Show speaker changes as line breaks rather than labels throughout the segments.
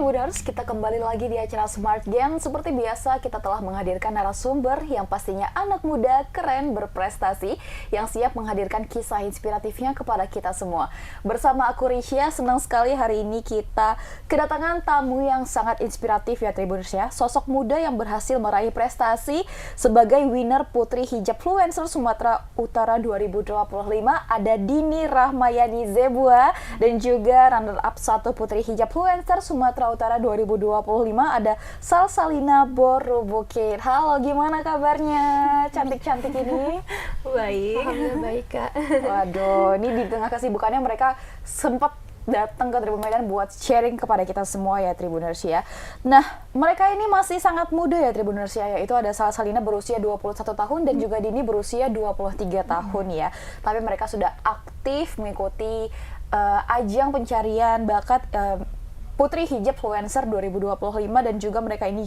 Tribuners, kita kembali lagi di acara Smart Game. Seperti biasa, kita telah menghadirkan narasumber yang pastinya anak muda, keren, berprestasi, yang siap menghadirkan kisah inspiratifnya kepada kita semua. Bersama aku Risya, senang sekali hari ini kita kedatangan tamu yang sangat inspiratif ya Tribuners ya. Sosok muda yang berhasil meraih prestasi sebagai winner Putri Hijab Fluencer Sumatera Utara 2025. Ada Dini Rahmayani Zebua dan juga runner-up 1 Putri Hijab Fluencer Sumatera Utara 2025 ada Salsalina Borobukit. Halo, gimana kabarnya? Cantik-cantik ini.
Baik.
Alhamdulillah baik, Kak.
Waduh, ini di tengah kesibukannya mereka sempat datang ke Tribun Medan buat sharing kepada kita semua ya Tribuners ya. Nah, mereka ini masih sangat muda ya Tribuners ya, yaitu ada Salsalina berusia 21 tahun dan juga Dini berusia 23 tahun ya. Tapi mereka sudah aktif mengikuti ajang pencarian bakat Putri Hijab Fluencer 2025 dan juga mereka ini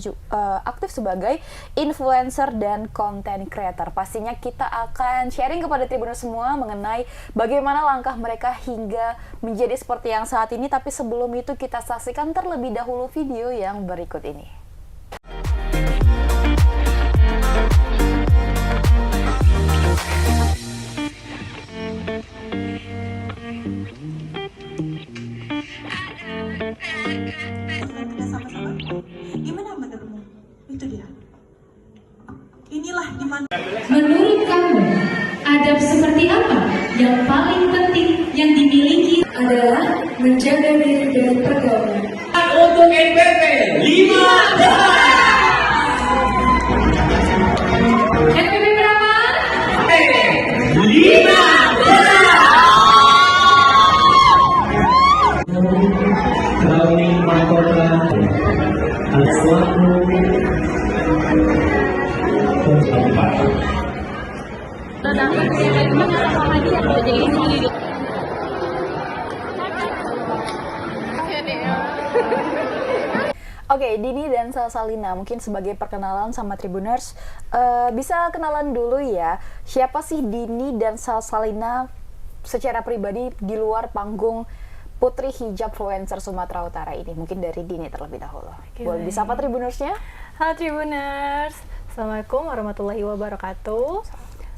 aktif sebagai influencer dan content creator. Pastinya kita akan sharing kepada Tribuners semua mengenai bagaimana langkah mereka hingga menjadi seperti yang saat ini. Tapi sebelum itu kita saksikan terlebih dahulu video yang berikut ini.
Sama-sama. Gimana menurutmu? Itu dia. Inilah dimana.
Menurut kamu, adab seperti apa yang paling penting yang dimiliki adalah menjaga diri dari pergaulan.
Untuk NPP 15.
NPP berapa?
15. Kami mahkota Al-Suatu tempat.
Oke, Dini dan Salsalina, mungkin sebagai perkenalan sama Tribuners, bisa kenalan dulu ya. Siapa sih Dini dan Salsalina secara pribadi di luar panggung Putri Hijab Fluencer Sumatera Utara ini? Mungkin dari Dini terlebih dahulu. Boleh disapa Tribunersnya?
Halo Tribuners, Assalamualaikum warahmatullahi wabarakatuh.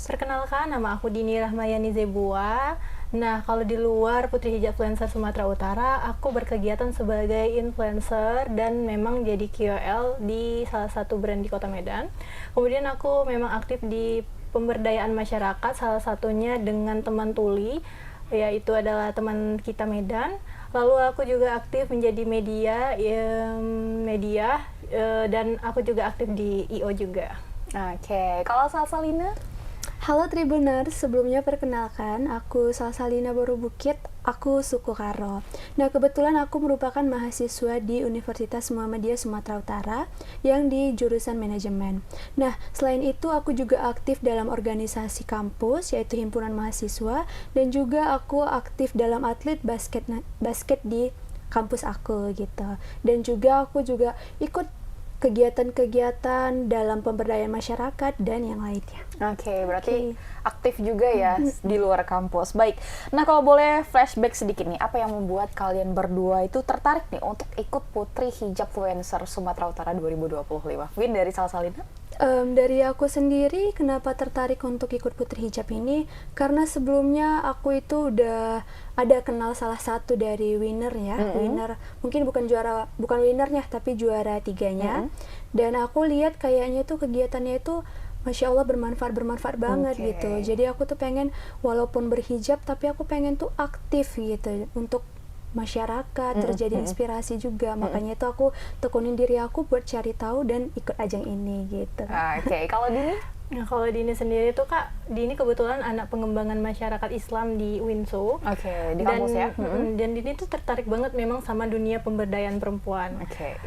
Perkenalkan, nama aku Dini Rahmayani Zebua. Nah, kalau di luar Putri Hijab Fluencer Sumatera Utara, aku berkegiatan sebagai influencer dan memang jadi KOL di salah satu brand di Kota Medan. Kemudian aku memang aktif di pemberdayaan masyarakat, salah satunya dengan teman tuli, yaitu adalah teman kita Medan. Lalu aku juga aktif menjadi media, dan aku juga aktif di IO juga.
Oke, kalau Salsalina?
Halo Tribuners, sebelumnya perkenalkan, aku Salsalina Borobukit, aku suku Karo. Nah, kebetulan aku merupakan mahasiswa di Universitas Muhammadiyah Sumatera Utara yang di jurusan manajemen. Nah, selain itu aku juga aktif dalam organisasi kampus, yaitu himpunan mahasiswa, dan juga aku aktif dalam atlet basket di kampus aku gitu. Dan juga aku juga ikut kegiatan-kegiatan dalam pemberdayaan masyarakat dan yang lainnya.
Oke, berarti aktif juga ya di luar kampus. Baik, nah kalau boleh flashback sedikit nih, apa yang membuat kalian berdua itu tertarik nih untuk ikut Putri Hijab Fluencer Sumatera Utara 2025? Mungkin dari Salsalina?
Dari aku sendiri, kenapa tertarik untuk ikut Putri Hijab ini? Karena sebelumnya aku itu udah ada kenal salah satu dari winner ya, winner mungkin bukan winnernya tapi juara 3-nya. Dan aku lihat kayaknya tuh kegiatannya itu Masya Allah bermanfaat banget gitu. Jadi aku tuh pengen walaupun berhijab tapi aku pengen tuh aktif gitu untuk masyarakat, terjadi inspirasi juga. Makanya itu aku tekunin diri aku buat cari tahu dan ikut ajang ini gitu.
Oke, kalau Dini?
Nah, kalau Dini sendiri tuh Kak, Dini kebetulan anak pengembangan masyarakat Islam di Winso.
Oke, di kampus ya?
Dan Dini tuh tertarik banget memang sama dunia pemberdayaan perempuan.
Oke.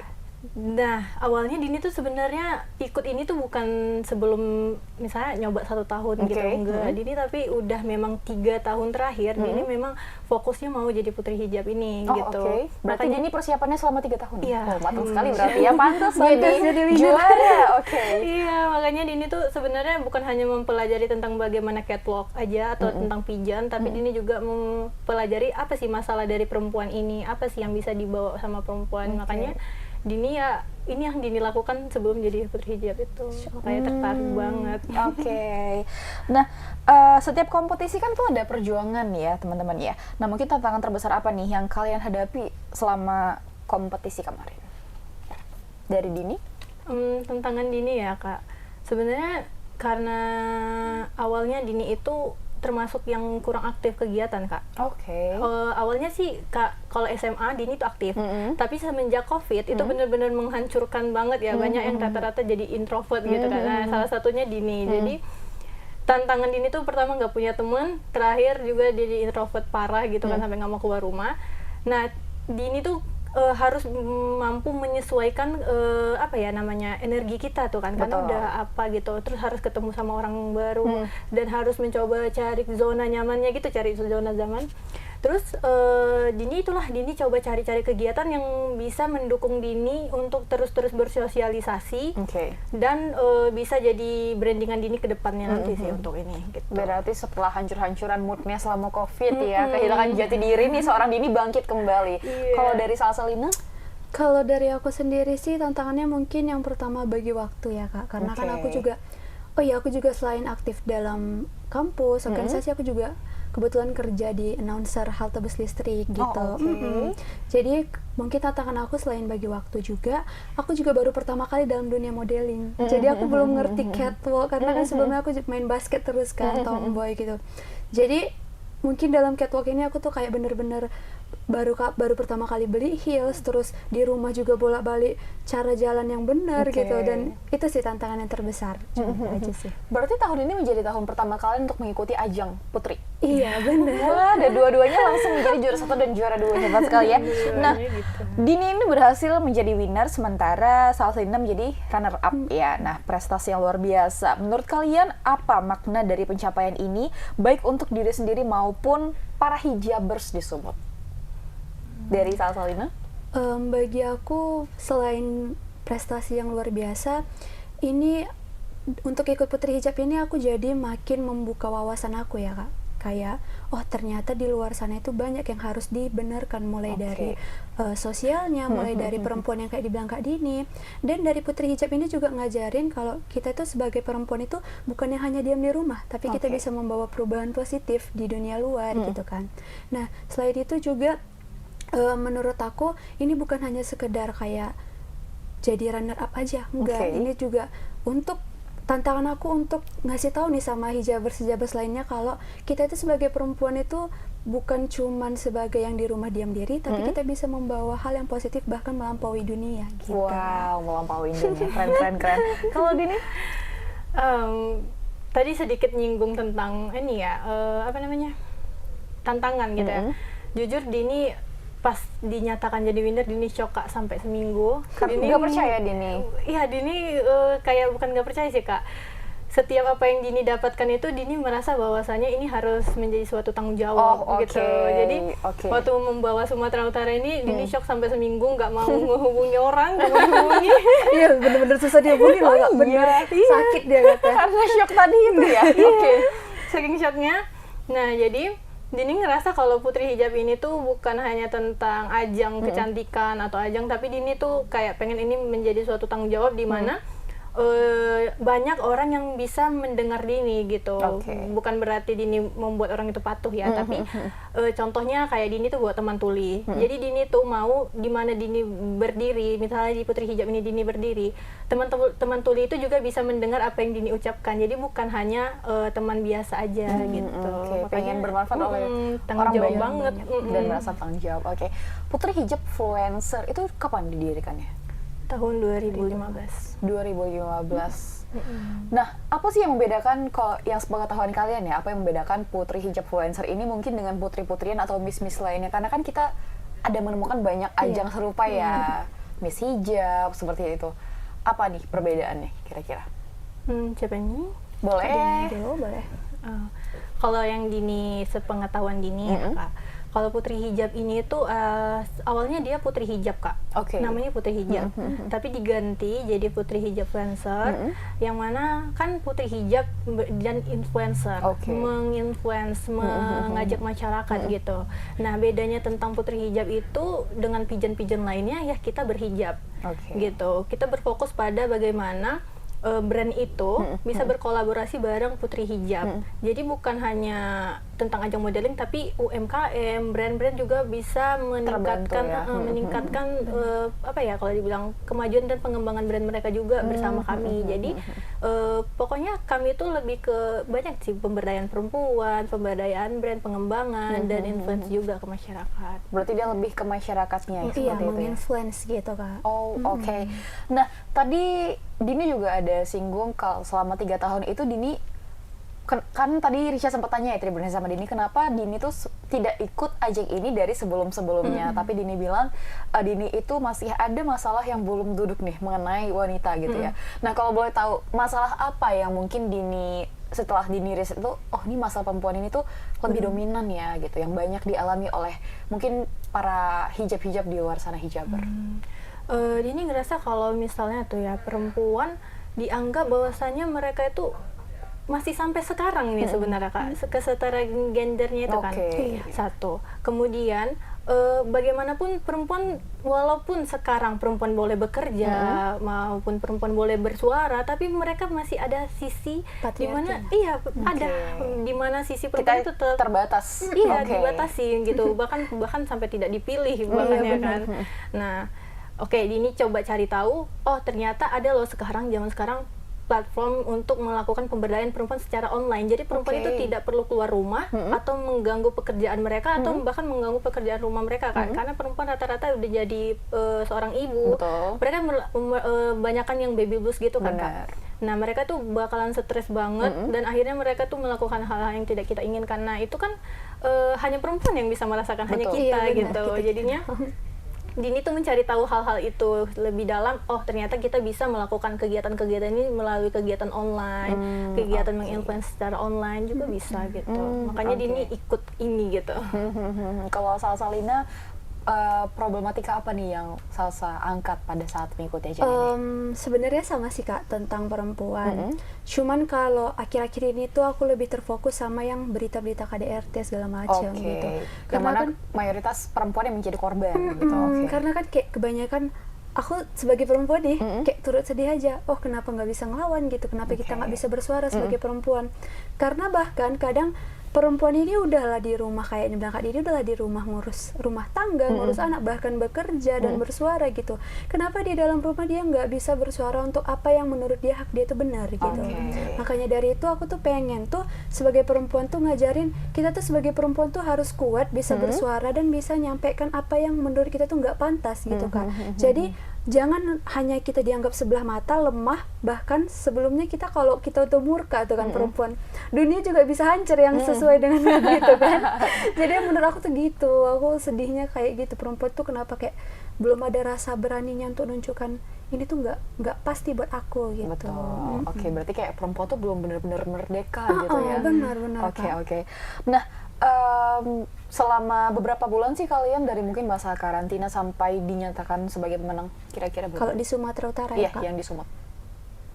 Nah, awalnya Dini tuh sebenarnya ikut ini tuh bukan sebelum misalnya nyoba 1 tahun gitu,
Oke.
enggak. Dini tapi udah memang 3 tahun terakhir, Dini memang fokusnya mau jadi putri hijab ini
Oh,
gitu.
oke. Berarti
Makanya
ini persiapannya selama 3 tahun?
Iya.
Oh, matang sekali berarti ya. Pantas
Pantas
jadi
jadi winner.
juara. Oke.
Iya, makanya Dini tuh sebenarnya bukan hanya mempelajari tentang bagaimana catwalk aja atau tentang pijan, tapi Dini juga mempelajari apa sih masalah dari perempuan ini, apa sih yang bisa dibawa sama perempuan. Makanya Dini ya, ini yang Dini lakukan sebelum jadi putri hijab itu. Makanya tertarik banget.
Oke. Nah, setiap kompetisi kan tuh ada perjuangan ya, teman-teman ya. Nah, mungkin tantangan terbesar apa nih yang kalian hadapi selama kompetisi kemarin? Dari Dini?
Tantangan Dini ya, Kak. Sebenarnya karena awalnya Dini itu termasuk yang kurang aktif kegiatan, Kak.
Oke.
Awalnya sih Kak, kalau SMA Dini tuh aktif, tapi semenjak COVID itu benar-benar menghancurkan banget ya, banyak yang rata-rata jadi introvert gitu kan. Nah, salah satunya Dini. Jadi tantangan Dini tuh pertama nggak punya teman, terakhir juga jadi introvert parah gitu kan, sampai nggak mau keluar rumah. Nah, Dini tuh harus mampu menyesuaikan apa ya namanya energi kita tuh kan, karena
Betul.
udah apa gitu, terus harus ketemu sama orang baru dan harus mencoba cari zona nyamannya gitu, cari zona zaman. Terus Dini coba cari-cari kegiatan yang bisa mendukung Dini untuk terus-terus bersosialisasi
Oke.
dan bisa jadi brandingan Dini ke depannya nanti sih untuk ini gitu.
Berarti setelah hancur-hancuran moodnya selama COVID ya, kehilangan jati diri nih, seorang Dini bangkit kembali.
Iya.
Kalau dari Salsalina?
Kalau dari aku sendiri sih tantangannya mungkin yang pertama bagi waktu ya Kak, karena kan aku juga aku juga selain aktif dalam kampus, organisasi, aku juga kebetulan kerja di announcer halte bus listrik gitu.
oke.
Jadi mungkin tantangan aku selain bagi waktu juga, aku juga baru pertama kali dalam dunia modeling. Jadi aku belum ngerti catwalk karena kan sebelumnya aku main basket terus kan, tomboy gitu. Jadi mungkin dalam catwalk ini aku tuh kayak bener-bener baru pertama kali beli heels, terus di rumah juga bolak-balik cara jalan yang benar
Oke.
gitu, dan itu sih tantangan yang terbesar. Cuma aja sih.
Berarti tahun ini menjadi tahun pertama kalian untuk mengikuti ajang putri.
Iya benar.
Wah, ada dua-duanya langsung menjadi juara 1 dan juara 2, hebat sekali ya. Nah, Dini ini berhasil menjadi winner, sementara Salsalina menjadi runner up ya. Nah, prestasi yang luar biasa. Menurut kalian apa makna dari pencapaian ini, baik untuk diri sendiri maupun para hijabers di Sumut? Dari Salsalina?
Bagi aku selain prestasi yang luar biasa, ini untuk ikut putri hijab ini aku jadi makin membuka wawasan aku ya Kak. Kayak ternyata di luar sana itu banyak yang harus dibenarkan, mulai dari sosialnya, mulai dari perempuan yang kayak dibilang Kak Dini, dan dari putri hijab ini juga ngajarin kalau kita itu sebagai perempuan itu bukannya hanya diam di rumah, tapi kita bisa membawa perubahan positif di dunia luar gitu kan. Nah, selain itu juga menurut aku ini bukan hanya sekedar kayak jadi runner up aja, enggak. Ini juga untuk tantangan aku untuk ngasih tahu nih sama hijabers lainnya kalau kita itu sebagai perempuan itu bukan cuman sebagai yang di rumah diam diri, tapi kita bisa membawa hal yang positif bahkan melampaui dunia gitu.
Wow, melampaui dunia. Keren. Kalau Dini?
Tadi sedikit nyinggung tentang ini ya, apa namanya, tantangan gitu ya. Jujur Dini pas dinyatakan jadi winner, Dini shock Kak sampai seminggu. Dini
Gak percaya Dini?
Iya, Dini kayak bukan gak percaya sih Kak. Setiap apa yang Dini dapatkan itu Dini merasa bahwasanya ini harus menjadi suatu tanggung jawab gitu. Jadi waktu membawa Sumatera Utara ini Dini shock sampai seminggu, nggak mau ngehubungi orang, nggak mau dihubungi.
Iya, bener-bener susah dihubungi loh Kak. Bener sakit dia katanya.
Karena shock tadi itu ya? Oke.
Saking shocknya. Nah, jadi Dini ngerasa kalau putri hijab ini tuh bukan hanya tentang ajang kecantikan atau ajang, tapi Dini tuh kayak pengen ini menjadi suatu tanggung jawab di mana banyak orang yang bisa mendengar Dini gitu. Bukan berarti Dini membuat orang itu patuh ya, tapi contohnya kayak Dini tuh buat teman tuli. Jadi Dini tuh mau di mana Dini berdiri, misalnya di putri hijab ini Dini berdiri, teman tuli itu juga bisa mendengar apa yang Dini ucapkan. Jadi bukan hanya teman biasa aja gitu.
Pengen bermanfaat oleh orang banyak banget dan merasa tanggung jawab. Putri hijab influencer itu kapan didirikannya?
Tahun 2015.
Nah, apa sih yang membedakan, kalau yang sepengetahuan kalian ya, apa yang membedakan putri hijab influencer ini mungkin dengan putri-putrian atau miss-miss lainnya? Karena kan kita ada menemukan banyak ajang serupa ya. Miss Hijab seperti itu. Apa nih perbedaannya kira-kira?
Siapa ini?
Boleh.
Dulu boleh.
Kalau yang Dini, sepengetahuan Dini ya Kak, kalau putri hijab ini tuh awalnya dia putri hijab Kak,
Oke.
namanya putri hijab, tapi diganti jadi putri hijab influencer, yang mana kan putri hijab dan influencer,
Oke.
menginfluence, mengajak masyarakat gitu. Nah bedanya tentang putri hijab itu dengan pijan-pijan lainnya ya kita berhijab,
Oke.
gitu. Kita berfokus pada bagaimana brand itu bisa berkolaborasi bareng Putri Hijab. Jadi bukan hanya tentang ajang modeling, tapi UMKM, brand-brand juga bisa meningkatkan,
Terbantu ya.
meningkatkan apa ya kalau dibilang kemajuan dan pengembangan brand mereka juga bersama kami. Jadi pokoknya kami itu lebih ke banyak sih pemberdayaan perempuan, pemberdayaan brand, pengembangan dan influence juga ke masyarakat.
Berarti dia lebih ke masyarakatnya ya,
Iya,
seperti itu ya.
menginfluence gitu Kak.
Oh, oke. Nah, tadi Dini juga ada singgung kalau selama 3 tahun itu Dini kan tadi Risha sempat tanya ya Tribuners sama Dini, kenapa Dini tuh tidak ikut ajang ini dari sebelum-sebelumnya, tapi Dini bilang Dini itu masih ada masalah yang belum duduk nih mengenai wanita gitu ya. Nah, kalau boleh tahu masalah apa yang mungkin Dini setelah Dini riset itu, oh ini masalah perempuan ini tuh lebih dominan ya gitu, yang banyak dialami oleh mungkin para hijab-hijab di luar sana, hijaber.
Dini ngerasa kalau misalnya tuh ya perempuan dianggap bahwasannya mereka itu masih sampai sekarang ini sebenarnya Kak, kesetaraan gendernya itu kan.
Oke.
Satu. Kemudian bagaimanapun perempuan, walaupun sekarang perempuan boleh bekerja maupun perempuan boleh bersuara, tapi mereka masih ada sisi di mana ada di mana sisi perempuan itu tetap
terbatas.
Iya,
Oke.
dibatasi gitu. Bahkan sampai tidak dipilih bahkan ya kan. Nah, oke, ini coba cari tahu, oh ternyata ada loh zaman sekarang platform untuk melakukan pemberdayaan perempuan secara online. Jadi perempuan itu tidak perlu keluar rumah atau mengganggu pekerjaan mereka atau bahkan mengganggu pekerjaan rumah mereka kan. Karena perempuan rata-rata udah jadi seorang ibu.
Betul.
Mereka banyakan yang baby blues gitu kan
Benar.
Kak. Nah, mereka tuh bakalan stres banget dan akhirnya mereka tuh melakukan hal-hal yang tidak kita inginkan. Nah, itu kan hanya perempuan yang bisa merasakan, hanya
Betul.
kita
Iya, benar,
gitu.
kita.
Jadinya Dini tuh mencari tahu hal-hal itu lebih dalam. Oh, ternyata kita bisa melakukan kegiatan-kegiatan ini melalui kegiatan online, kegiatan menginfluence secara online juga bisa gitu. Makanya Dini ikut ini gitu.
Kalau Salsalina, problematika apa nih yang Salsa angkat pada saat mengikuti ajang ini?
Sebenarnya sama sih Kak tentang perempuan. Cuman kalau akhir-akhir ini tuh aku lebih terfokus sama yang berita-berita KDRT segala macam
Oke.
gitu.
Yang
Karena
mana
kan
mayoritas perempuan yang menjadi korban gitu. Oke.
karena kan kayak kebanyakan aku sebagai perempuan nih kayak turut sedih aja. Oh kenapa nggak bisa ngelawan gitu? Kenapa kita nggak bisa bersuara sebagai perempuan? Karena bahkan kadang perempuan ini udahlah di rumah, kayak bilang Kak Didi, udahlah di rumah ngurus rumah tangga, ngurus anak, bahkan bekerja dan bersuara gitu. Kenapa di dalam rumah dia nggak bisa bersuara untuk apa yang menurut dia hak dia itu benar gitu.
Oke.
Makanya dari itu aku tuh pengen tuh sebagai perempuan tuh ngajarin kita tuh sebagai perempuan tuh harus kuat, bisa bersuara dan bisa nyampaikan apa yang menurut kita tuh nggak pantas gitu kan. Jadi jangan hanya kita dianggap sebelah mata, lemah, bahkan sebelumnya kita kalau kita tuh murka tuh kan perempuan, dunia juga bisa hancur yang sesuai dengan gitu kan. Jadi menurut aku tuh gitu, aku sedihnya kayak gitu, perempuan tuh kenapa kayak belum ada rasa beraninya untuk nunjukkan ini tuh nggak pasti buat aku gitu.
Betul. Oke, berarti kayak perempuan tuh belum benar-benar merdeka gitu ya.
Benar-benar.
Oke, oke. Nah, selama beberapa bulan sih kalian dari mungkin masa karantina sampai dinyatakan sebagai pemenang, kira-kira berapa?
Kalau di Sumatera Utara
Iya,
ya Kak,
yang di Sumut.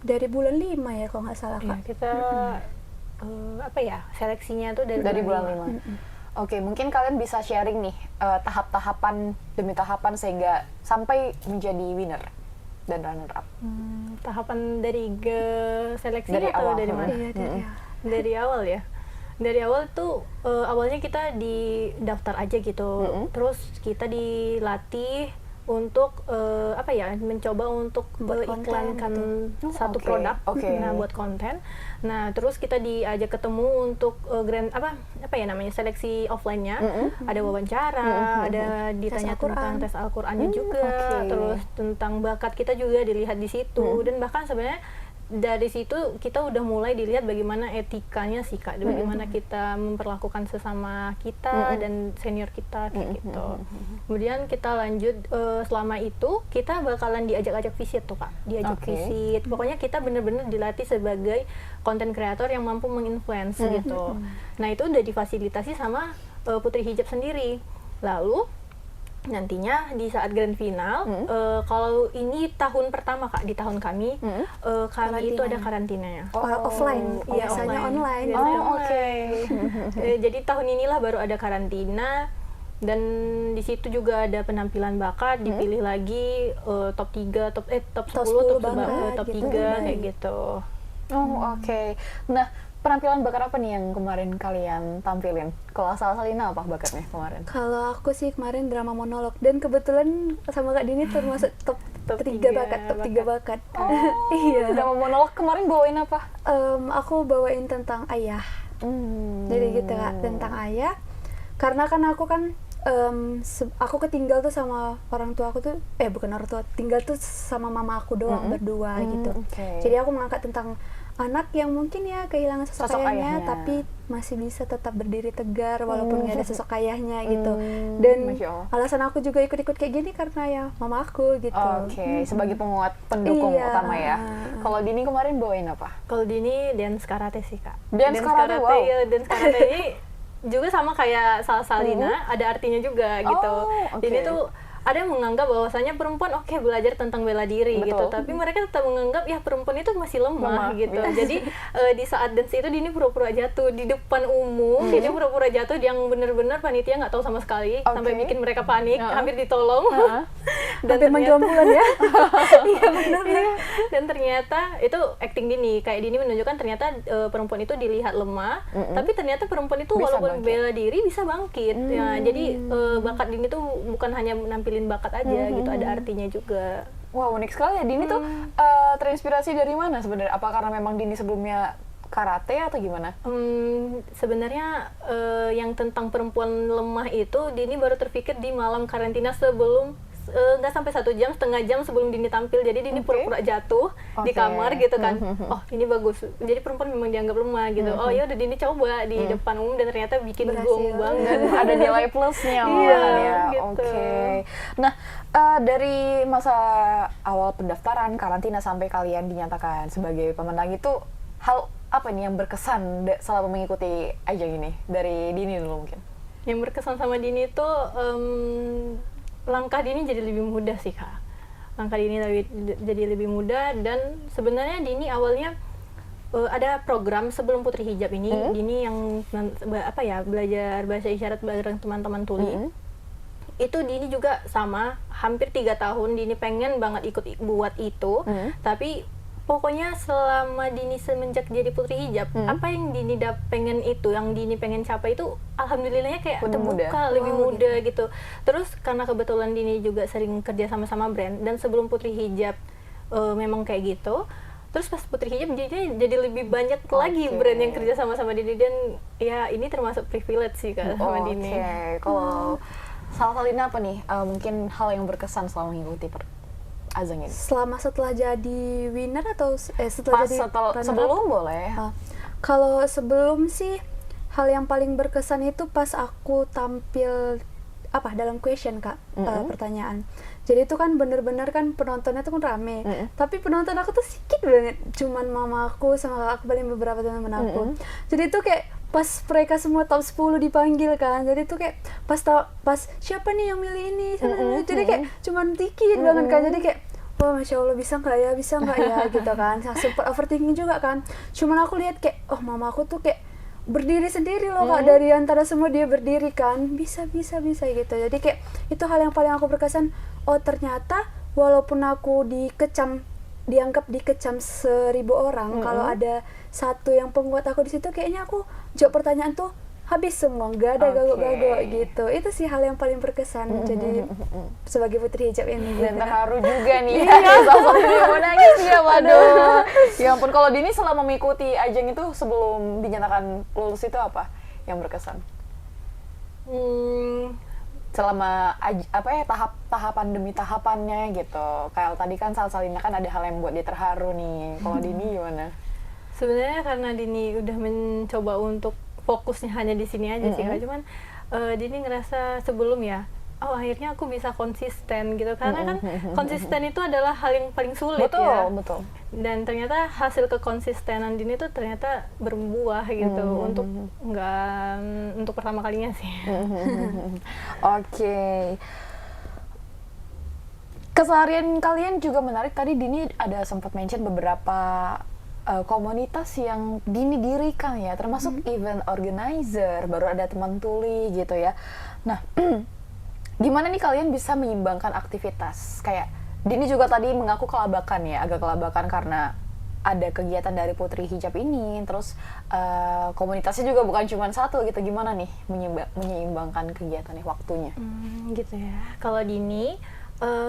dari bulan 5 ya kalau nggak salah
Ya,
Kak.
kita apa ya, seleksinya tuh
Dari bulan 5. Oke, mungkin kalian bisa sharing nih tahap-tahapan demi tahapan sehingga sampai menjadi winner dan runner up.
Tahapan dari seleksi
Dari
atau
awal.
dari mana?
Iya, dari
Dari awal ya. Dari awal tuh awalnya kita didaftar aja gitu. Terus kita dilatih untuk apa ya, mencoba untuk
Buat
iklankan
konten
satu
Oke,
produk.
oke.
Nah, buat konten. Nah, terus kita diajak ketemu untuk grand apa ya namanya, seleksi offline-nya. Ada wawancara, ada ditanya tentang tes Al-Qur'annya juga.
oke.
Terus tentang bakat kita juga dilihat di situ. Dan bahkan sebenarnya dari situ kita udah mulai dilihat bagaimana etikanya sih Kak, bagaimana kita memperlakukan sesama kita dan senior kita kayak gitu. Kemudian kita lanjut selama itu kita bakalan diajak-ajak visit tuh Kak, diajak visit. Pokoknya kita bener-bener dilatih sebagai content creator yang mampu menginfluence gitu. Nah itu udah difasilitasi sama Putri Hijab sendiri. Lalu nantinya di saat grand final, kalau ini tahun pertama Kak, di tahun kami, kami itu ada karantinanya.
Offline,
Iya,
biasanya online.
Biasanya
Oh, oke.
Jadi tahun inilah baru ada karantina, dan di situ juga ada penampilan bakat, dipilih lagi top 3, top 10,
10
top
banget,
3
gitu.
kayak gitu.
Oh, oke. Nah, penampilan bakat apa nih yang kemarin kalian tampilin? Kalau Salsalina apa bakatnya kemarin?
Kalau aku sih kemarin drama monolog, dan kebetulan sama Kak Dini termasuk top 3 bakat, top 3 bakat. Iya.
Drama monolog kemarin bawain apa?
Aku bawain tentang ayah. Jadi gitu Kak, tentang ayah. Karena kan aku kan aku ketinggal tuh sama orang tua aku tuh, bukan orang tua, tinggal tuh sama mama aku doang berdua gitu. Jadi aku mengangkat tentang anak yang mungkin ya kehilangan sosok ayahnya, tapi masih bisa tetap berdiri tegar walaupun nggak ada sosok ayahnya gitu. Dan alasan aku juga ikut-ikut kayak gini karena ya mama aku gitu.
Sebagai penguat pendukung utama ya. Kalau Dini kemarin bawain apa?
Kalau Dini dance karate sih Kak.
Dance karate, wow.
Ya, dance karate ini juga sama kayak Salsalina, ada artinya juga gitu. Dini tuh ada yang menganggap bahwasanya perempuan belajar tentang bela diri gitu, tapi mereka tetap menganggap ya perempuan itu masih lemah gitu. Jadi di saat dance itu Dini pura-pura jatuh di depan umum, Dini pura-pura jatuh yang benar-benar panitia nggak tahu sama sekali, sampai bikin mereka panik, hampir ditolong. Dan
hampir manggil ambulan ya.
Iya benar. Dan ternyata itu acting Dini, kayak Dini menunjukkan ternyata perempuan itu dilihat lemah, tapi ternyata perempuan itu
Bisa
walaupun
bangkit.
bela diri bisa bangkit. Ya, jadi bakat Dini tuh bukan hanya nampilin bakat aja gitu, ada artinya juga.
Wah, unik sekali ya. Dini tuh terinspirasi dari mana sebenarnya? Apa karena memang Dini sebelumnya karate atau gimana?
Sebenarnya yang tentang perempuan lemah itu Dini baru terpikir di malam karantina sebelum nggak sampai 1 jam, setengah jam sebelum Dini tampil. Jadi Dini pura-pura jatuh di kamar gitu kan. Oh ini bagus, jadi perempuan memang dianggap lemah gitu. Oh ya udah Dini coba di depan umum dan ternyata bikin gong banget.
Ada nilai plusnya ya.
Gitu.
Nah, dari masa awal pendaftaran karantina sampai kalian dinyatakan sebagai pemenang itu, hal apa nih yang berkesan selama mengikuti ajang ini? Dari Dini dulu mungkin.
Yang berkesan sama Dini tuh langkah Dini jadi lebih mudah sih Kak. Langkah Dini jadi lebih mudah, dan sebenarnya Dini awalnya ada program sebelum Putri Hijab ini, Dini yang belajar bahasa isyarat bareng teman-teman tuli. Itu Dini juga sama, hampir 3 tahun Dini pengen banget ikut buat itu, tapi pokoknya selama Dini semenjak jadi Putri Hijab, apa yang Dini pengen itu, yang Dini pengen capai itu, alhamdulillahnya kayak terbuka, lebih mudah gitu. Terus karena kebetulan Dini juga sering kerja sama-sama brand, dan sebelum Putri Hijab memang kayak gitu. Terus pas Putri Hijab jadi lebih banyak lagi brand yang kerja sama-sama Dini, dan ya ini termasuk privilege sih Kak sama Dini.
Kalau Salsalina apa nih mungkin hal yang berkesan selama mengikuti ajang ini?
Setelah jadi winner atau setelah jadi
sebelum boleh.
Kalau sebelum sih, hal yang paling berkesan itu pas aku tampil dalam question Kak, pertanyaan. Jadi itu kan bener-bener kan penontonnya tuh kan rame, tapi penonton aku tuh sedikit banget, cuman mama aku sama aku paling beberapa teman aku. Jadi itu kayak pas mereka semua top 10 dipanggil kan, jadi tuh kayak pas siapa nih yang milih ini, jadi kayak cuman dikit banget kan, jadi kayak wah masya Allah bisa nggak ya gitu kan, sempat overthinking juga kan. Cuman aku lihat kayak mama aku tuh kayak berdiri sendiri loh Kak, dari antara semua dia berdiri kan, bisa gitu. Jadi kayak itu hal yang paling aku berkesan. Oh ternyata walaupun aku dianggap dikecam 1000 orang, kalau ada satu yang penguat aku di situ, kayaknya aku jawab pertanyaan tuh habis semua, nggak ada gagok-gagok gitu. Itu sih hal yang paling berkesan. Jadi sebagai Putri Hijab ini
dan terharu juga nih ya, sosok dia mau nangis ya, waduh. Ya ampun, kalau Dini selama mengikuti ajang itu sebelum dinyatakan lulus itu apa yang berkesan? selama tahapan demi tahapannya gitu. Kayak tadi kan Salsalina kan ada hal yang buat dia terharu nih. Kalau Dini gimana?
Sebenarnya karena Dini udah mencoba untuk fokusnya hanya di sini aja sih, Kak. Cuman Dini ngerasa sebelum ya, akhirnya aku bisa konsisten gitu. Karena kan konsisten itu adalah hal yang paling sulit.
Betul,
ya.
betul.
Dan ternyata hasil kekonsistenan Dini itu ternyata berbuah gitu untuk pertama kalinya sih.
Oke. Keseharian kalian juga menarik. Tadi Dini ada sempat mention beberapa komunitas yang Dini dirikan ya, termasuk event organizer, baru ada teman tuli gitu ya. Nah, gimana nih kalian bisa menyeimbangkan aktivitas? Kayak Dini juga tadi mengaku kelabakan ya, agak kelabakan karena ada kegiatan dari Putri Hijab ini, terus komunitasnya juga bukan cuma satu gitu. Gimana nih menyeimbangkan kegiatannya, waktunya?
Gitu ya. Kalau Dini,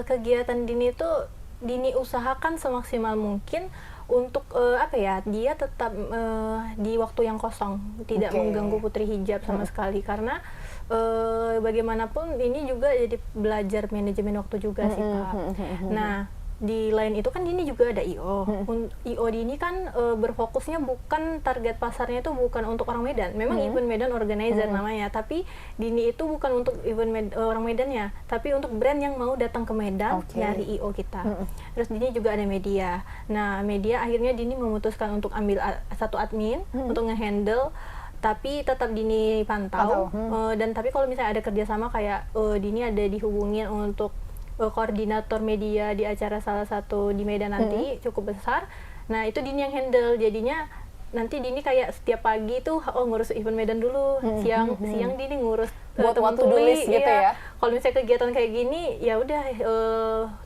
kegiatan Dini itu Dini usahakan semaksimal mungkin untuk dia tetap di waktu yang kosong, tidak mengganggu Putri Hijab sama sekali, karena bagaimanapun ini juga jadi belajar manajemen waktu juga sih, Kak. Nah, di lain itu kan Dini juga ada IO. IO Dini kan berfokusnya bukan target pasarnya itu bukan untuk orang Medan. Memang event Medan organizer namanya, tapi Dini itu bukan untuk event orang Medannya, tapi untuk brand yang mau datang ke Medan nyari IO kita. Terus Dini juga ada media. Nah, media akhirnya Dini memutuskan untuk ambil satu admin untuk ngehandle, tapi tetap Dini pantau. Dan tapi kalau misalnya ada kerjasama kayak Dini ada dihubungin untuk koordinator media di acara salah satu di Medan nanti cukup besar. Nah, itu Dini yang handle. Jadinya nanti Dini kayak setiap pagi tuh ngurus event Medan dulu, siang Dini ngurus
buat
teman
waktu
tuli
gitu ya.
Kalau misalnya kegiatan kayak gini ya udah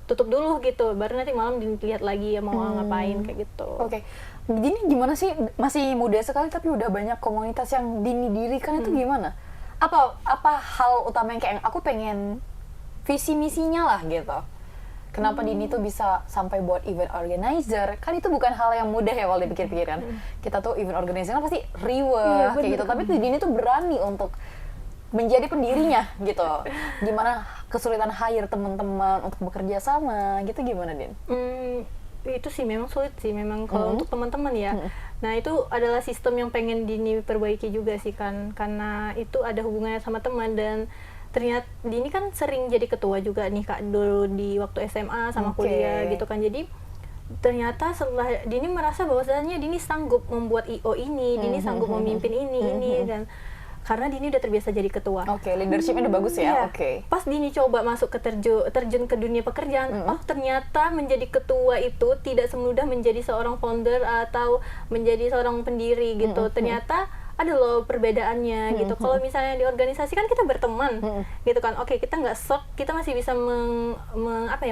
tutup dulu gitu, baru nanti malam Dini lihat lagi ya mau ngapain kayak gitu.
Oke. Dini gimana sih, masih muda sekali tapi udah banyak komunitas yang Dini dirikan, itu gimana? Apa hal utama yang kayak aku pengen visi misinya lah gitu. Kenapa Dini tuh bisa sampai buat event organizer? Kan itu bukan hal yang mudah ya kalau dipikir-pikir kan. Kita tuh event organizer kan pasti riweh kayak gitu. Tapi Dini tuh berani untuk menjadi pendirinya gitu. Gimana kesulitan hire teman-teman untuk bekerja sama gitu, gimana Din?
Itu sih memang sulit sih memang kalau untuk teman-teman ya. Nah, itu adalah sistem yang pengen Dini perbaiki juga sih kan. Karena itu ada hubungannya sama teman, dan ternyata Dini kan sering jadi ketua juga nih, Kak, dulu di waktu SMA sama kuliah gitu kan. Jadi ternyata setelah Dini merasa bahwasanya Dini sanggup membuat IO ini, Dini sanggup memimpin ini dan karena Dini udah terbiasa jadi ketua.
Leadershipnya udah bagus ya.
Pas Dini coba masuk ke terjun ke dunia pekerjaan, ternyata menjadi ketua itu tidak semudah menjadi seorang founder atau menjadi seorang pendiri gitu. Ternyata ada loh perbedaannya gitu. Kalau misalnya di organisasi kan kita berteman gitu kan, kita nggak sok, kita masih bisa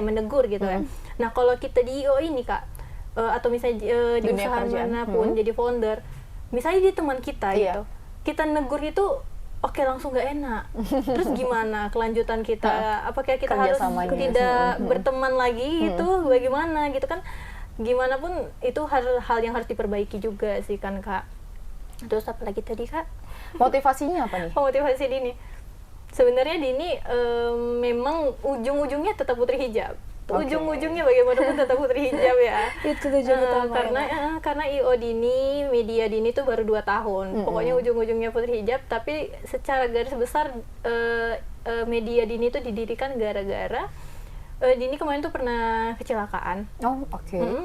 menegur gitu ya. Nah, kalau kita di IO ini, Kak, atau misalnya di
dunia
usaha
kerjaan
manapun jadi founder, misalnya dia teman kita gitu, kita negur itu langsung nggak enak. Terus gimana kelanjutan kita? Apakah kita harus tidak berteman lagi itu bagaimana gitu kan? Gimana pun itu hal yang harus diperbaiki juga sih kan, Kak. Terus apa lagi tadi, Kak?
Motivasinya apa nih?
Motivasi Dini. Sebenarnya Dini memang ujung-ujungnya tetap Putri Hijab. Ujung-ujungnya bagaimanapun tetap Putri Hijab ya.
Itu tujuan utama.
Karena IO Dini, media Dini itu baru 2 tahun. Pokoknya ujung-ujungnya Putri Hijab, tapi secara garis besar media Dini itu didirikan gara-gara Dini kemarin tuh pernah kecelakaan.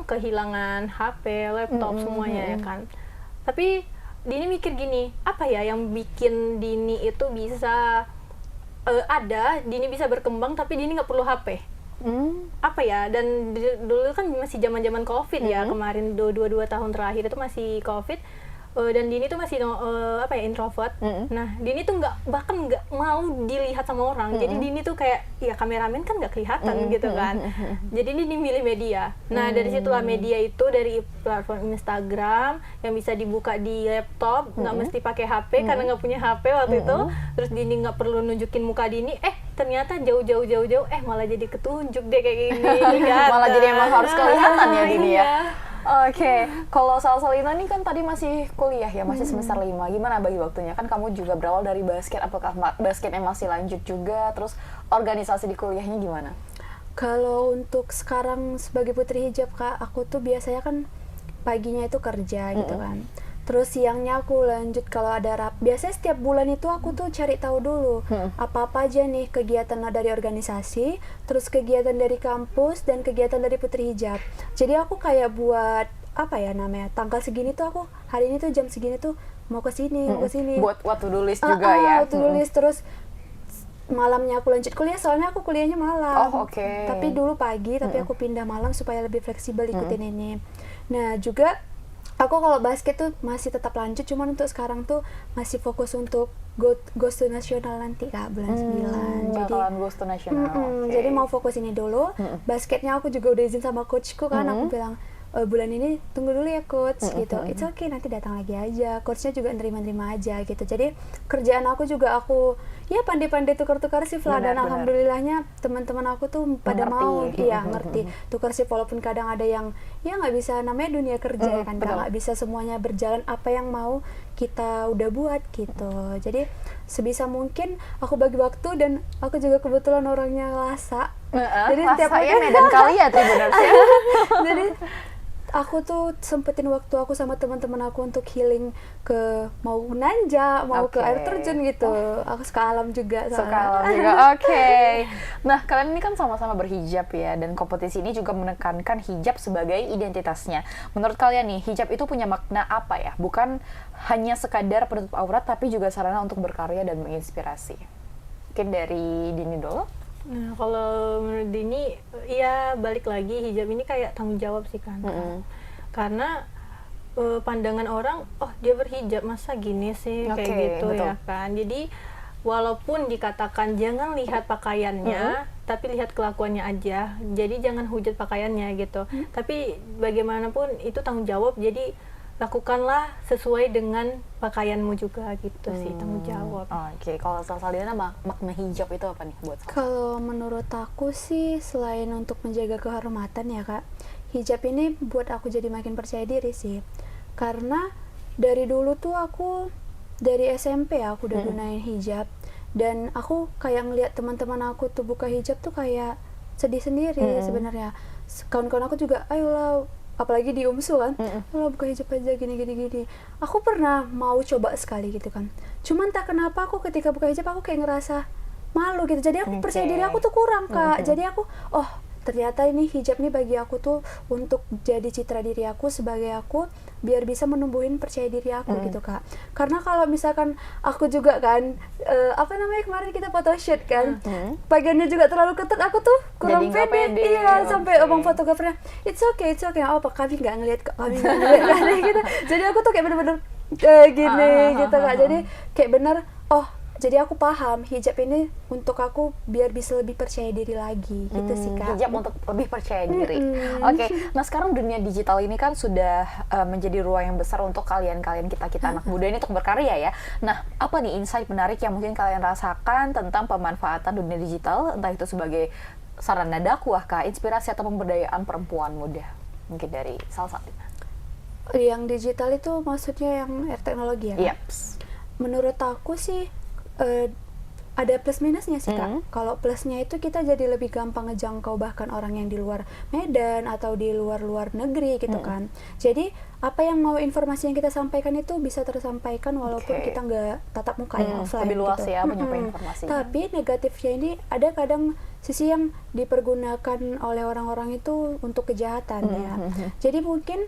Kehilangan HP, laptop semuanya ya kan. Tapi Dini mikir gini, apa ya yang bikin Dini itu bisa Dini bisa berkembang tapi Dini nggak perlu HP. Apa ya, dan dulu kan masih zaman-zaman COVID ya, kemarin 2 tahun terakhir itu masih COVID. Dan Dini tuh masih introvert. Nah, Dini tuh bahkan nggak mau dilihat sama orang. Jadi Dini tuh kayak ya kameramen kan nggak kelihatan gitu kan. Jadi Dini milih media. Nah, dari situlah media itu dari platform Instagram yang bisa dibuka di laptop, nggak mesti pakai HP karena nggak punya HP waktu itu. Terus Dini nggak perlu nunjukin muka Dini. Ternyata jauh malah jadi ketunjuk deh kayak gini.
Malah jadi emang harus kelihatan ya Dini ya. Oke, kalau Salsalina nih kan tadi masih kuliah ya, masih semester 5. Gimana bagi waktunya? Kan kamu juga berawal dari basket, apakah basketnya masih lanjut juga? Terus organisasi di kuliahnya gimana?
Kalau untuk sekarang sebagai putri hijab Kak, aku tuh biasanya kan paginya itu kerja gitu kan. Terus siangnya aku lanjut kalau ada biasanya setiap bulan itu aku tuh cari tahu dulu apa-apa aja nih kegiatan dari organisasi, terus kegiatan dari kampus dan kegiatan dari putri hijab. Jadi aku kayak buat apa ya namanya, tanggal segini tuh aku hari ini tuh jam segini tuh mau ke sini, mau ke sini.
Buat to do list juga ya.
To do list, terus malamnya aku lanjut kuliah, soalnya aku kuliahnya malam.
Oh, oke.
Tapi dulu pagi, tapi aku pindah malam supaya lebih fleksibel ikutin ini. Nah, juga aku kalau basket tuh masih tetap lanjut, cuman untuk sekarang tuh masih fokus untuk goes to nasional nanti Kak, bulan 9. Jadi
goes to nasional.
Jadi mau fokus ini dulu. Basketnya aku juga udah izin sama coachku kan, aku bilang bulan ini tunggu dulu ya coach gitu. It's okay, nanti datang lagi aja. Coachnya juga nerima-nerima aja gitu. Jadi kerjaan aku juga aku ya pandai-pandai tukar-tukar shift lah, dan alhamdulillahnya teman-teman aku tuh pada mau ngerti tukar shift, walaupun kadang ada yang ya nggak bisa, namanya dunia kerja ya kan, nggak bisa semuanya berjalan apa yang mau kita udah buat gitu. Jadi sebisa mungkin aku bagi waktu, dan aku juga kebetulan orangnya Lhasa. Jadi setiap
ya Medan kali ya Tribuners ya.
Jadi aku tuh sempetin waktu aku sama teman-teman aku untuk healing ke mau nanja, mau ke air terjun gitu. Aku suka alam juga.
Suka alam juga. Oke. Nah, kalian ini kan sama-sama berhijab ya, dan kompetisi ini juga menekankan hijab sebagai identitasnya. Menurut kalian nih, hijab itu punya makna apa ya? Bukan hanya sekadar penutup aurat, tapi juga sarana untuk berkarya dan menginspirasi. Mungkin dari Dini dulu.
Nah, kalau menurut Dini, ya balik lagi, hijab ini kayak tanggung jawab sih kan. Karena pandangan orang, oh dia berhijab masa gini sih, kayak gitu betul. Ya kan. Jadi walaupun dikatakan jangan lihat pakaiannya, tapi lihat kelakuannya aja. Jadi jangan hujat pakaiannya gitu. Tapi bagaimanapun itu tanggung jawab, jadi lakukanlah sesuai dengan pakaianmu juga gitu sih, tanggung jawab.
Oke, kalau Salsalina makna hijab itu apa nih buat Salsa?
Kalau menurut aku sih, selain untuk menjaga kehormatan ya Kak, hijab ini buat aku jadi makin percaya diri sih. Karena dari dulu tuh aku, dari SMP aku udah gunain hijab, dan aku kayak ngeliat teman-teman aku tuh buka hijab tuh kayak sedih sendiri sebenarnya. Kawan-kawan aku juga, ayolah, apalagi di UMSU kan, kalau buka hijab aja gini. Aku pernah mau coba sekali gitu kan, cuman tak kenapa aku ketika buka hijab aku kayak ngerasa malu gitu. Jadi aku percaya diri aku tuh kurang Kak. Jadi aku, oh ternyata ini hijab nih bagi aku tuh untuk jadi citra diri aku sebagai aku, biar bisa menumbuhin percaya diri aku gitu Kak. Karena kalau misalkan aku juga kan kemarin kita photoshoot kan, bagiannya juga terlalu ketat, aku tuh kurang pede. Iya, sampai omong fotografernya, it's okay, oh apa kami nggak ngeliat gitu. Jadi aku tuh kayak bener-bener gini gitu Kak. Jadi kayak bener, oh jadi aku paham hijab ini untuk aku biar bisa lebih percaya diri lagi gitu sih Kak.
Hijab untuk lebih percaya diri. Oke. Nah sekarang dunia digital ini kan sudah menjadi ruang yang besar untuk kalian kita anak muda ini untuk berkarya ya. Nah apa nih insight menarik yang mungkin kalian rasakan tentang pemanfaatan dunia digital, entah itu sebagai sarana dakwah kah, inspirasi atau pemberdayaan perempuan muda? Mungkin dari Salsalina.
Yang digital itu maksudnya yang teknologi ya?
Yaps.
Menurut aku sih ada plus minusnya sih Kak. Kalau plusnya itu kita jadi lebih gampang ngejangkau bahkan orang yang di luar Medan atau di luar negeri gitu kan. Jadi apa yang mau informasi yang kita sampaikan itu bisa tersampaikan walaupun kita nggak tatap muka ya, offline
lebih luas
gitu.
ya penyampaian informasinya.
Tapi negatifnya ini ada kadang sisi yang dipergunakan oleh orang-orang itu untuk kejahatan ya. Jadi mungkin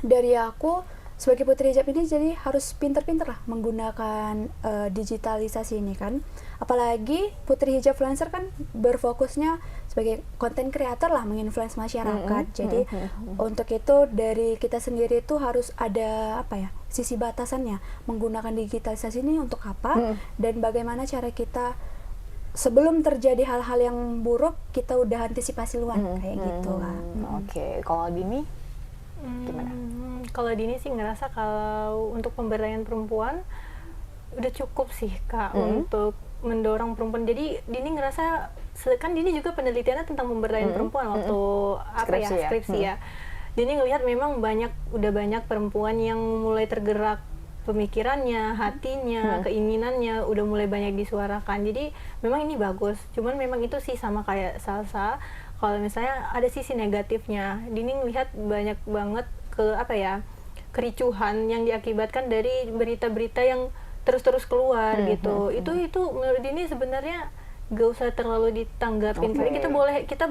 dari aku sebagai putri hijab ini jadi harus pinter-pinter lah menggunakan digitalisasi ini kan. Apalagi putri hijab influencer kan berfokusnya sebagai konten kreator lah, menginfluence masyarakat. Jadi untuk itu dari kita sendiri itu harus ada sisi batasannya, menggunakan digitalisasi ini untuk apa dan bagaimana cara kita sebelum terjadi hal-hal yang buruk kita udah antisipasi luar kayak gitu kan.
Oke, kalau Dini gimana?
Kalau Dini sih ngerasa kalau untuk pemberdayaan perempuan udah cukup sih Kak untuk mendorong perempuan. Jadi Dini ngerasa, kan Dini juga penelitiannya tentang pemberdayaan perempuan waktu skripsi ya. Dini ngelihat memang udah banyak perempuan yang mulai tergerak pemikirannya, hatinya, keinginannya udah mulai banyak disuarakan. Jadi memang ini bagus. Cuman memang itu sih sama kayak Salsa. Kalau misalnya ada sisi negatifnya, Dini ngelihat banyak banget kericuhan yang diakibatkan dari berita-berita yang terus-terus keluar gitu. Itu menurut Dini sebenarnya gak usah terlalu ditanggapin. Karena kita boleh kita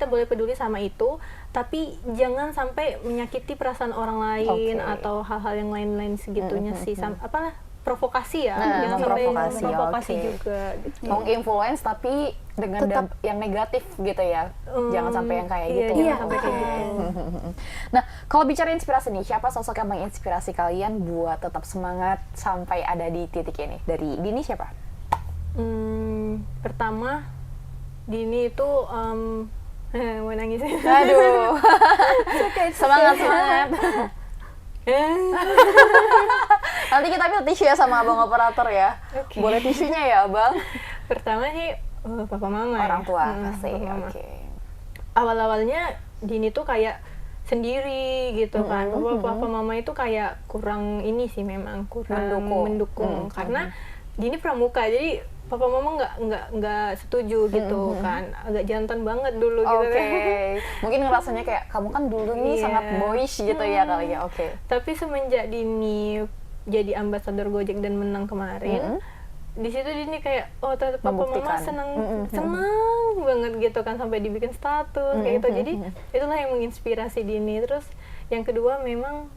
boleh peduli sama itu, tapi jangan sampai menyakiti perasaan orang lain atau hal-hal yang lain-lain segitunya sih. Provokasi ya, jangan sampai memprovokasi juga gitu.
Mau influence tapi dengan yang negatif gitu ya. Jangan sampai yang kayak gitu.
Jangan sampai kayak gitu.
Nah, kalau bicara inspirasi nih, siapa sosok yang menginspirasi kalian buat tetap semangat sampai ada di titik ini? Dari Dini siapa?
Pertama, Dini itu mau nangis.
Aduh. Semangat. Nanti kita ambil tisu ya sama abang operator ya.
Okay.
Boleh tisunya ya, Bang?
Pertama sih papa mama.
Orang tua pasti.
Papa mama.
Oke.
Awal-awalnya Dini tuh kayak sendiri gitu kan. Papa mama itu kayak kurang ini sih, memang kurang mendukung. Karena Dini pramuka, jadi papa mama nggak setuju gitu kan, agak jantan banget dulu gitu kan.
Mungkin ngerasanya kayak kamu kan dulu nih sangat boyish gitu ya kali ya.
Tapi semenjak Dini jadi ambasador Gojek dan menang kemarin, di situ Dini kayak ternyata papa mama seneng banget gitu kan, sampai dibikin status kayak gitu. Jadi itulah yang menginspirasi Dini. Terus yang kedua memang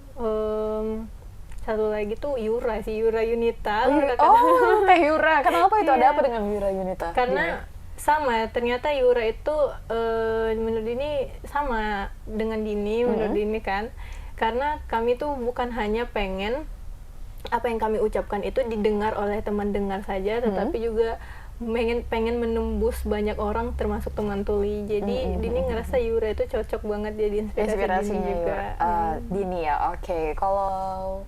satu lagi tuh Yura Yunita.
Teh Yura. Kenapa itu? Ada apa dengan Yura Yunita?
Karena sama, ternyata Yura itu menurut Dini sama dengan Dini, menurut Dini kan. Karena kami tuh bukan hanya pengen apa yang kami ucapkan itu didengar oleh teman dengar saja, tetapi juga pengen menembus banyak orang termasuk teman tuli. Jadi Dini ngerasa Yura itu cocok banget jadi inspirasinya Dini juga.
Dini ya. Kalau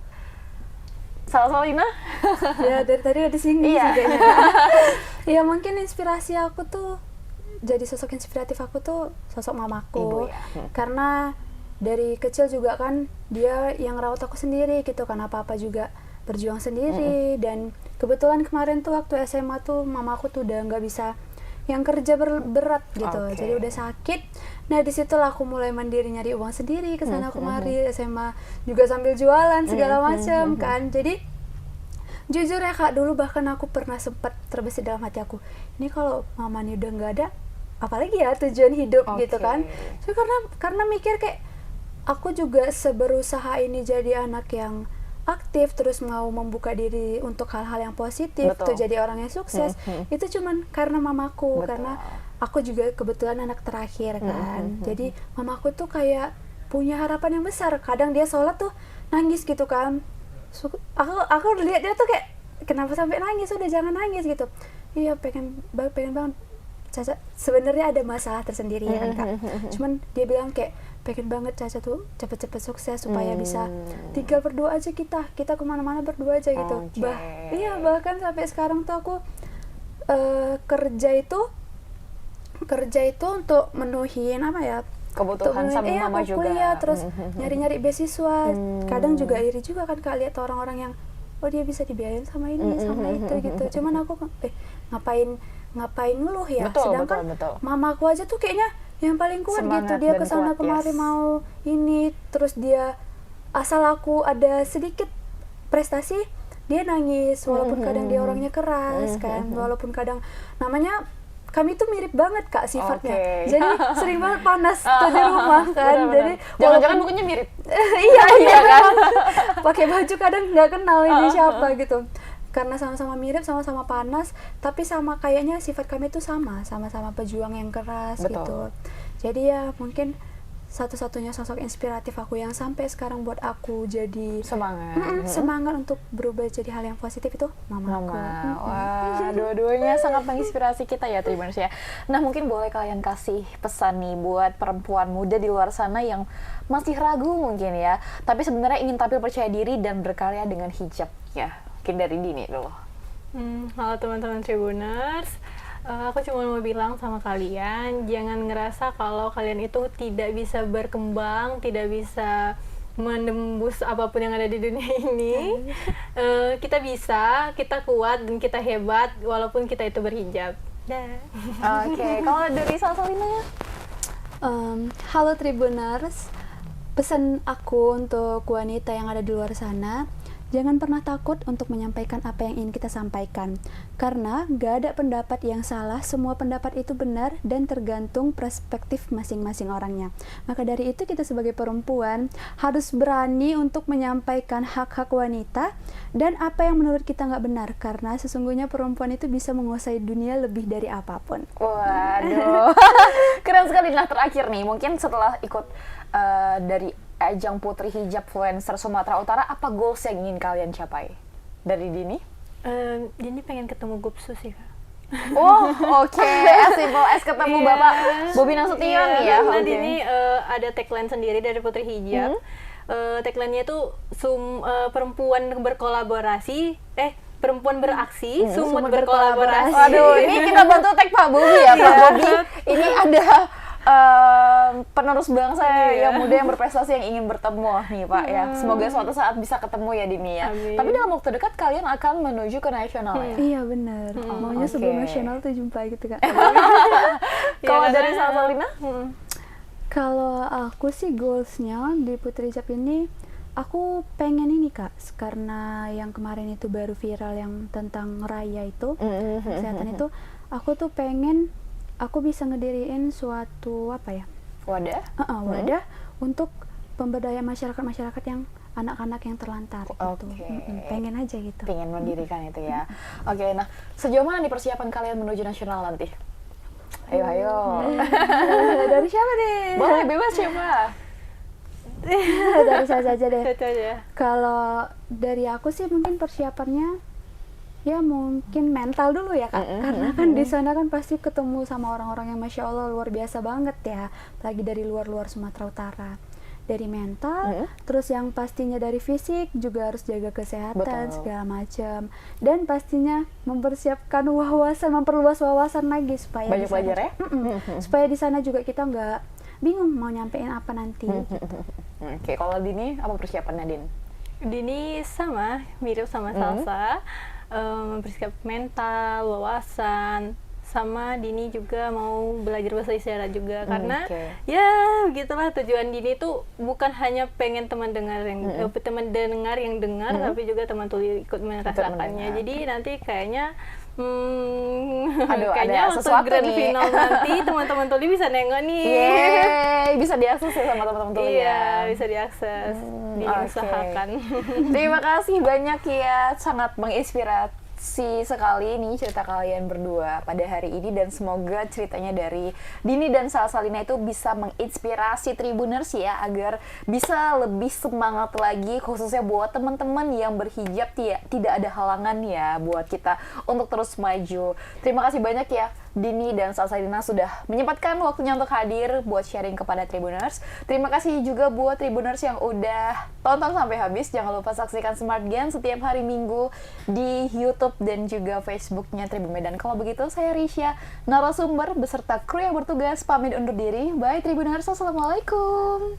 Salina?
Ya dari tadi udah disinggung juga ya. Mungkin inspirasi aku tuh, jadi sosok inspiratif aku tuh sosok mamaku.
Ibu ya.
Karena dari kecil juga kan dia yang rawat aku sendiri gitu kan, apa-apa juga berjuang sendiri. Dan kebetulan kemarin tuh waktu SMA tuh mamaku tuh udah nggak bisa yang kerja berat gitu, jadi udah sakit. Nah disitulah aku mulai mandiri, nyari uang sendiri kesana kemari, SMA juga sambil jualan segala macam kan. Jadi jujur ya Kak, dulu bahkan aku pernah sempat terbesit dalam hati aku, ini kalau mama nih udah nggak ada, apalagi ya tujuan hidup gitu kan. So, karena mikir kayak aku juga seberusaha ini jadi anak yang aktif, terus mau membuka diri untuk hal-hal yang positif, tuh jadi orang yang sukses, itu cuman karena mamaku. Karena aku juga kebetulan anak terakhir kan. Jadi mamaku tuh kayak punya harapan yang besar. Kadang dia sholat tuh nangis gitu kan. Aku lihat dia tuh kayak, kenapa sampai nangis? Udah jangan nangis gitu. Iya, pengen banget. Caca sebenarnya ada masalah tersendiri ya kan Kak. Cuman dia bilang kayak pengen banget Caca tuh cepet-cepet sukses supaya bisa tinggal berdua aja, kita kemana-mana berdua aja gitu. Bahkan sampai sekarang tuh aku kerja itu untuk menuhin
kebutuhan sama mama
aku
juga.
Kuliah, terus nyari-nyari beasiswa. Kadang juga iri juga kan Kak lihat orang-orang yang dia bisa dibiayain sama ini sama itu gitu. Cuman aku ngapain ngeluh ya. Sedangkan mamaku aja tuh kayaknya yang paling kuat gitu. Dia kesana kemari mau ini, terus dia asal aku ada sedikit prestasi dia nangis, walaupun kadang dia orangnya keras kan, walaupun kadang namanya kami tuh mirip banget Kak sifatnya. Jadi sering banget panas tuh di rumah kan. Jadi
jangan-jangan bukunya mirip.
iya kan. Pakai baju kadang nggak kenal ini siapa gitu. Karena sama-sama mirip, sama-sama panas, tapi sama kayaknya sifat kami tuh sama-sama pejuang yang keras gitu. Jadi ya mungkin satu-satunya sosok inspiratif aku yang sampai sekarang buat aku jadi semangat untuk berubah jadi hal yang positif itu mamaku.
Wah, dua-duanya sangat menginspirasi kita ya Tribuners ya. Nah mungkin boleh kalian kasih pesan nih buat perempuan muda di luar sana yang masih ragu mungkin ya, tapi sebenarnya ingin tampil percaya diri dan berkarya dengan hijab ya. Mungkin dari Dini dulu.
Halo teman-teman Tribuners. Aku cuma mau bilang sama kalian, jangan ngerasa kalau kalian itu tidak bisa berkembang, tidak bisa menembus apapun yang ada di dunia ini. Kita bisa, kita kuat, dan kita hebat, walaupun kita itu berhijab. Dah.
Oke, kalau dari Salsalina ya?
Halo Tribuners, pesan aku untuk wanita yang ada di luar sana, jangan pernah takut untuk menyampaikan apa yang ingin kita sampaikan. Karena gak ada pendapat yang salah, semua pendapat itu benar dan tergantung perspektif masing-masing orangnya. Maka dari itu kita sebagai perempuan harus berani untuk menyampaikan hak-hak wanita dan apa yang menurut kita gak benar. Karena sesungguhnya perempuan itu bisa menguasai dunia lebih dari apapun.
Waduh, keren sekali. Nah terakhir nih, mungkin setelah ikut dari ajang Putri Hijab Influencer Sumatera Utara, apa goals yang ingin kalian capai? Dari Dini?
Dini pengen ketemu Gupsu sih, Kak.
Oh, oke. As simple as ketemu Bapak Bobi Nasution ya.
Karena
Oke.
Dini ada tagline sendiri dari Putri Hijab. Tagline-nya itu perempuan berkolaborasi, perempuan beraksi, sumut berkolaborasi.
Waduh, ini kita bantu tag Pak Bobi ya, Pak Bobi. Ini ada penerus bangsa yang muda yang berprestasi yang ingin bertemu nih Pak ya. Semoga suatu saat bisa ketemu ya Dini ya.
Amin.
Tapi dalam waktu dekat kalian akan menuju ke nasional ya.
Iya benar. Maunya
oke.
sebelum nasional tuh jumpa gitu kan.
Kalau
Ya,
dari
karena-
Salsalina?
Kalau aku sih goalsnya di Putri Hijab ini, aku pengen ini Kak, karena yang kemarin itu baru viral yang tentang raya itu, kesehatan itu, aku tuh pengen aku bisa ngediriin suatu apa ya,
Wadah?
wadah untuk pemberdayaan masyarakat yang anak-anak yang terlantar gitu.
Oke.
Pengen aja gitu.
Pengen mendirikan itu ya. Oke, nah sejauh mana nih persiapan kalian menuju nasional nanti? Ayo.
Dari siapa nih?
Boleh bebas siapa?
Dari saya saja deh.
Itu aja.
Kalau dari aku sih mungkin persiapannya ya mungkin mental dulu ya Kak, karena kan di sana kan pasti ketemu sama orang-orang yang Masya Allah luar biasa banget ya, apalagi dari luar-luar Sumatera Utara. Dari mental, terus yang pastinya dari fisik juga harus jaga kesehatan
Betul.
segala macam, dan pastinya mempersiapkan wawasan, memperluas wawasan lagi supaya
Banyak
di sana-
belajar ya?
supaya di sana juga kita nggak bingung mau nyampein apa nanti.
Oke, kalau Dini apa persiapannya Din?
Dini sama, mirip sama Salsa, mempersiapkan mental, wawasan, sama Dini juga mau belajar bahasa isyarat juga, karena
oke.
ya begitulah tujuan Dini tuh bukan hanya pengen teman dengar yang dengar, tapi juga teman tuli ikut merasakannya.
mendengar.
Jadi nanti kayaknya
Aduh,
kayaknya
ada
waktu
sesuatu
grand
nih.
final nanti teman-teman tuli bisa nengok nih.
Yeay, bisa diakses ya sama teman-teman tuli
Iya,
ya.
bisa diakses,
oke.
diusahakan.
Terima kasih banyak ya, sangat menginspirasi sekali nih cerita kalian berdua pada hari ini, dan semoga ceritanya dari Dini dan Salsalina itu bisa menginspirasi Tribuners ya, agar bisa lebih semangat lagi, khususnya buat teman-teman yang berhijab. Tidak ada halangan ya buat kita untuk terus maju. Terima kasih banyak ya Dini dan Salsalina sudah menyempatkan waktunya untuk hadir buat sharing kepada Tribuners. Terima kasih juga buat Tribuners yang udah tonton sampai habis. Jangan lupa saksikan Smart Gen setiap hari Minggu di YouTube dan juga Facebooknya Tribun Medan. Kalau begitu, saya Risha, narasumber beserta kru yang bertugas, pamit undur diri. Bye Tribuners, assalamualaikum.